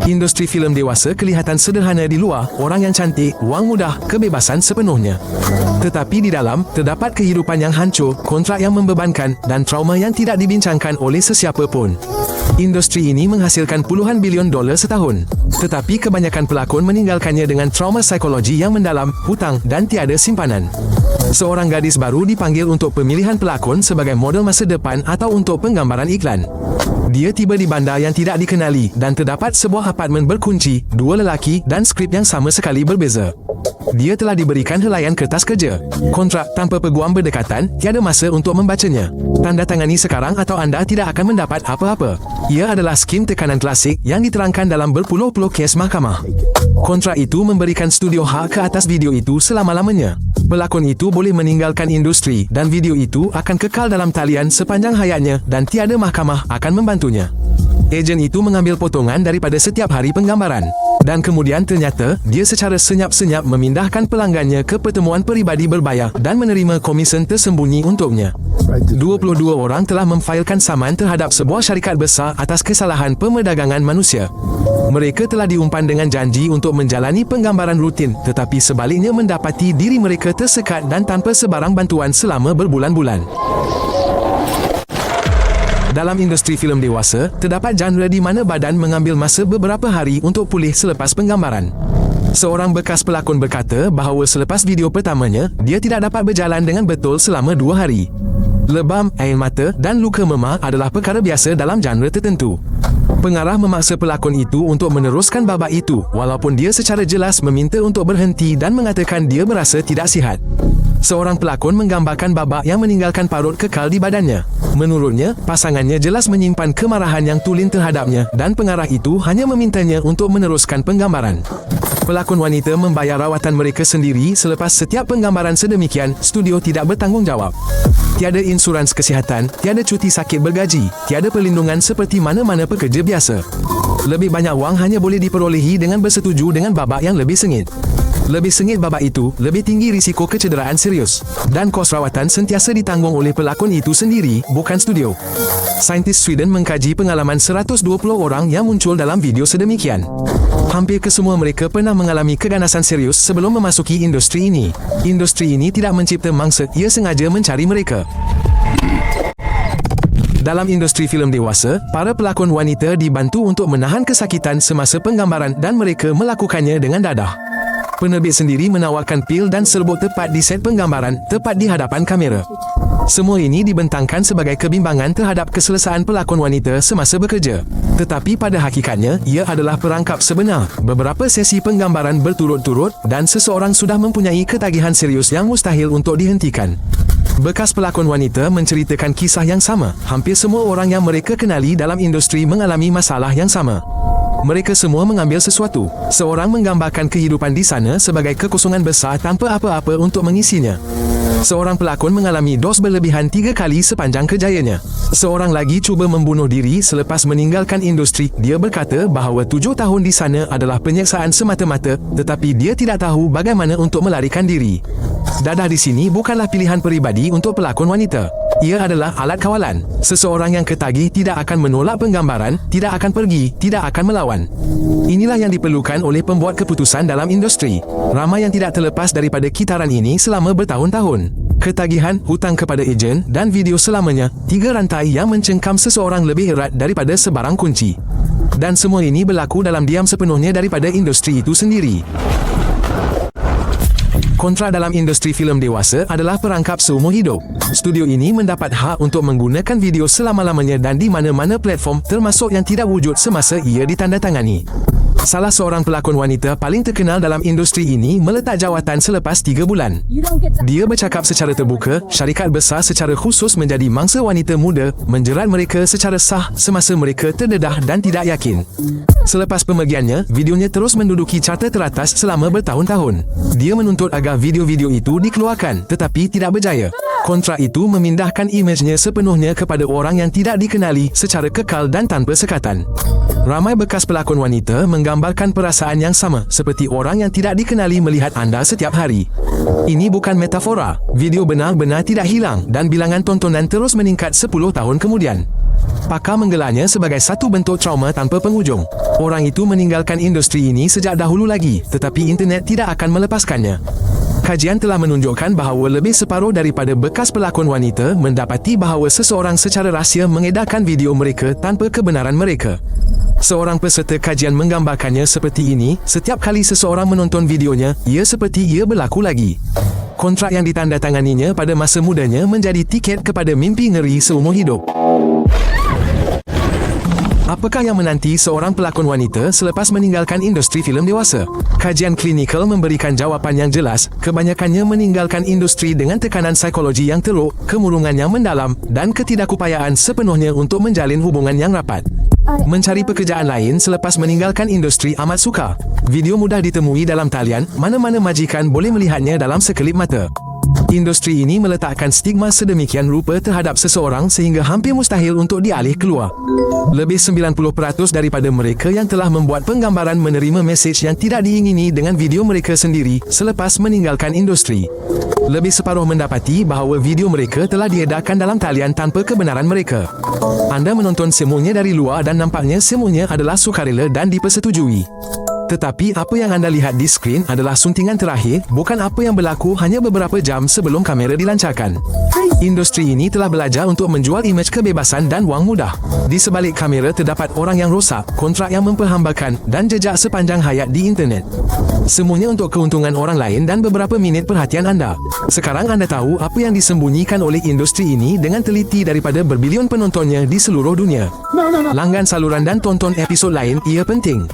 Industri filem dewasa kelihatan sederhana di luar, orang yang cantik, wang mudah, kebebasan sepenuhnya. Tetapi di dalam, terdapat kehidupan yang hancur, kontrak yang membebankan, dan trauma yang tidak dibincangkan oleh sesiapa pun. Industri ini menghasilkan puluhan bilion dolar setahun. Tetapi kebanyakan pelakon meninggalkannya dengan trauma psikologi yang mendalam, hutang, dan tiada simpanan. Seorang gadis baru dipanggil untuk pemilihan pelakon sebagai model masa depan atau untuk penggambaran iklan. Dia tiba di bandar yang tidak dikenali dan terdapat sebuah apartmen berkunci, dua lelaki dan skrip yang sama sekali berbeza. Dia telah diberikan helaian kertas kerja. Kontrak tanpa peguam berdekatan, tiada masa untuk membacanya. Tanda tangani sekarang atau anda tidak akan mendapat apa-apa. Ia adalah skim tekanan klasik yang diterangkan dalam berpuluh-puluh kes mahkamah. Kontrak itu memberikan studio hak ke atas video itu selama-lamanya. Pelakon itu boleh meninggalkan industri dan video itu akan kekal dalam talian sepanjang hayatnya dan tiada mahkamah akan membantunya. Ejen itu mengambil potongan daripada setiap hari penggambaran. Dan kemudian ternyata, dia secara senyap-senyap memindahkan pelanggannya ke pertemuan peribadi berbayar dan menerima komisen tersembunyi untuknya. 22 orang telah memfailkan saman terhadap sebuah syarikat besar atas kesalahan pemerdagangan manusia. Mereka telah diumpan dengan janji untuk menjalani penggambaran rutin, tetapi sebaliknya mendapati diri mereka tersekat dan tanpa sebarang bantuan selama berbulan-bulan. Dalam industri filem dewasa, terdapat genre di mana badan mengambil masa beberapa hari untuk pulih selepas penggambaran. Seorang bekas pelakon berkata bahawa selepas video pertamanya, dia tidak dapat berjalan dengan betul selama 2 hari. Lebam, air mata dan luka memar adalah perkara biasa dalam genre tertentu. Pengarah memaksa pelakon itu untuk meneruskan babak itu, walaupun dia secara jelas meminta untuk berhenti dan mengatakan dia berasa tidak sihat. Seorang pelakon menggambarkan babak yang meninggalkan parut kekal di badannya. Menurutnya, pasangannya jelas menyimpan kemarahan yang tulen terhadapnya dan pengarah itu hanya memintanya untuk meneruskan penggambaran. Pelakon wanita membayar rawatan mereka sendiri selepas setiap penggambaran sedemikian, studio tidak bertanggungjawab. Tiada insurans kesihatan, tiada cuti sakit bergaji, tiada perlindungan seperti mana-mana pekerja biasa. Lebih banyak wang hanya boleh diperolehi dengan bersetuju dengan babak yang lebih sengit. Lebih sengit babak itu, lebih tinggi risiko kecederaan serius. Dan kos rawatan sentiasa ditanggung oleh pelakon itu sendiri, bukan studio. Saintis Sweden mengkaji pengalaman 120 orang yang muncul dalam video sedemikian. Hampir kesemua mereka pernah mengalami keganasan serius sebelum memasuki industri ini. Industri ini tidak mencipta mangsa, ia sengaja mencari mereka. Dalam industri filem dewasa, para pelakon wanita dibantu untuk menahan kesakitan semasa penggambaran dan mereka melakukannya dengan dadah. Penerbit sendiri menawarkan pil dan serbuk tepat di set penggambaran, tepat di hadapan kamera. Semua ini dibentangkan sebagai kebimbangan terhadap keselesaan pelakon wanita semasa bekerja. Tetapi pada hakikatnya, ia adalah perangkap sebenar. Beberapa sesi penggambaran berturut-turut dan seseorang sudah mempunyai ketagihan serius yang mustahil untuk dihentikan. Bekas pelakon wanita menceritakan kisah yang sama. Hampir semua orang yang mereka kenali dalam industri mengalami masalah yang sama. Mereka semua mengambil sesuatu. Seorang menggambarkan kehidupan di sana sebagai kekosongan besar tanpa apa-apa untuk mengisinya. Seorang pelakon mengalami dos berlebihan 3 kali sepanjang kerjayanya. Seorang lagi cuba membunuh diri selepas meninggalkan industri. Dia berkata bahawa 7 tahun di sana adalah penyiksaan semata-mata, tetapi dia tidak tahu bagaimana untuk melarikan diri. Dadah di sini bukanlah pilihan peribadi untuk pelakon wanita. Ia adalah alat kawalan. Seseorang yang ketagih tidak akan menolak penggambaran, tidak akan pergi, tidak akan melawan. Inilah yang diperlukan oleh pembuat keputusan dalam industri. Ramai yang tidak terlepas daripada kitaran ini selama bertahun-tahun. Ketagihan, hutang kepada ejen, dan video selamanya, 3 rantai yang mencengkam seseorang lebih erat daripada sebarang kunci. Dan semua ini berlaku dalam diam sepenuhnya daripada industri itu sendiri. Kontrak dalam industri filem dewasa adalah perangkap seumur hidup. Studio ini mendapat hak untuk menggunakan video selama-lamanya dan di mana-mana platform, termasuk yang tidak wujud semasa ia ditandatangani. Salah seorang pelakon wanita paling terkenal dalam industri ini meletak jawatan selepas 3 bulan. Dia bercakap secara terbuka, syarikat besar secara khusus menjadi mangsa wanita muda, menjerat mereka secara sah semasa mereka terdedah dan tidak yakin. Selepas pemergiannya, videonya terus menduduki carta teratas selama bertahun-tahun. Dia menuntut agar video-video itu dikeluarkan, tetapi tidak berjaya. Kontrak itu memindahkan imejnya sepenuhnya kepada orang yang tidak dikenali secara kekal dan tanpa sekatan. Ramai bekas pelakon wanita menggambarkan perasaan yang sama seperti orang yang tidak dikenali melihat anda setiap hari. Ini bukan metafora. Video benar-benar tidak hilang dan bilangan tontonan terus meningkat 10 tahun kemudian. Pakar menggelarnya sebagai satu bentuk trauma tanpa penghujung. Orang itu meninggalkan industri ini sejak dahulu lagi, tetapi internet tidak akan melepaskannya. Kajian telah menunjukkan bahawa lebih separuh daripada bekas pelakon wanita mendapati bahawa seseorang secara rahsia mengedarkan video mereka tanpa kebenaran mereka. Seorang peserta kajian menggambarkannya seperti ini, setiap kali seseorang menonton videonya, ia seperti ia berlaku lagi. Kontrak yang ditandatanganinya pada masa mudanya menjadi tiket kepada mimpi ngeri seumur hidup. Apakah yang menanti seorang pelakon wanita selepas meninggalkan industri filem dewasa? Kajian klinikal memberikan jawapan yang jelas, kebanyakannya meninggalkan industri dengan tekanan psikologi yang teruk, kemurungan yang mendalam, dan ketidakupayaan sepenuhnya untuk menjalin hubungan yang rapat. Mencari pekerjaan lain selepas meninggalkan industri amat sukar. Video mudah ditemui dalam talian, mana-mana majikan boleh melihatnya dalam sekelip mata. Industri ini meletakkan stigma sedemikian rupa terhadap seseorang sehingga hampir mustahil untuk dialih keluar. Lebih 90% daripada mereka yang telah membuat penggambaran menerima mesej yang tidak diingini dengan video mereka sendiri selepas meninggalkan industri. Lebih separuh mendapati bahawa video mereka telah diedarkan dalam talian tanpa kebenaran mereka. Anda menonton semuanya dari luar dan nampaknya semuanya adalah sukarela dan dipersetujui. Tetapi apa yang anda lihat di skrin adalah suntingan terakhir, bukan apa yang berlaku hanya beberapa jam sebelum kamera dilancarkan. Industri ini telah belajar untuk menjual imej kebebasan dan wang mudah. Di sebalik kamera terdapat orang yang rosak, kontrak yang memperhambakan, dan jejak sepanjang hayat di internet. Semuanya untuk keuntungan orang lain dan beberapa minit perhatian anda. Sekarang anda tahu apa yang disembunyikan oleh industri ini dengan teliti daripada berbilion penontonnya di seluruh dunia. Langgan saluran dan tonton episod lain, ia penting.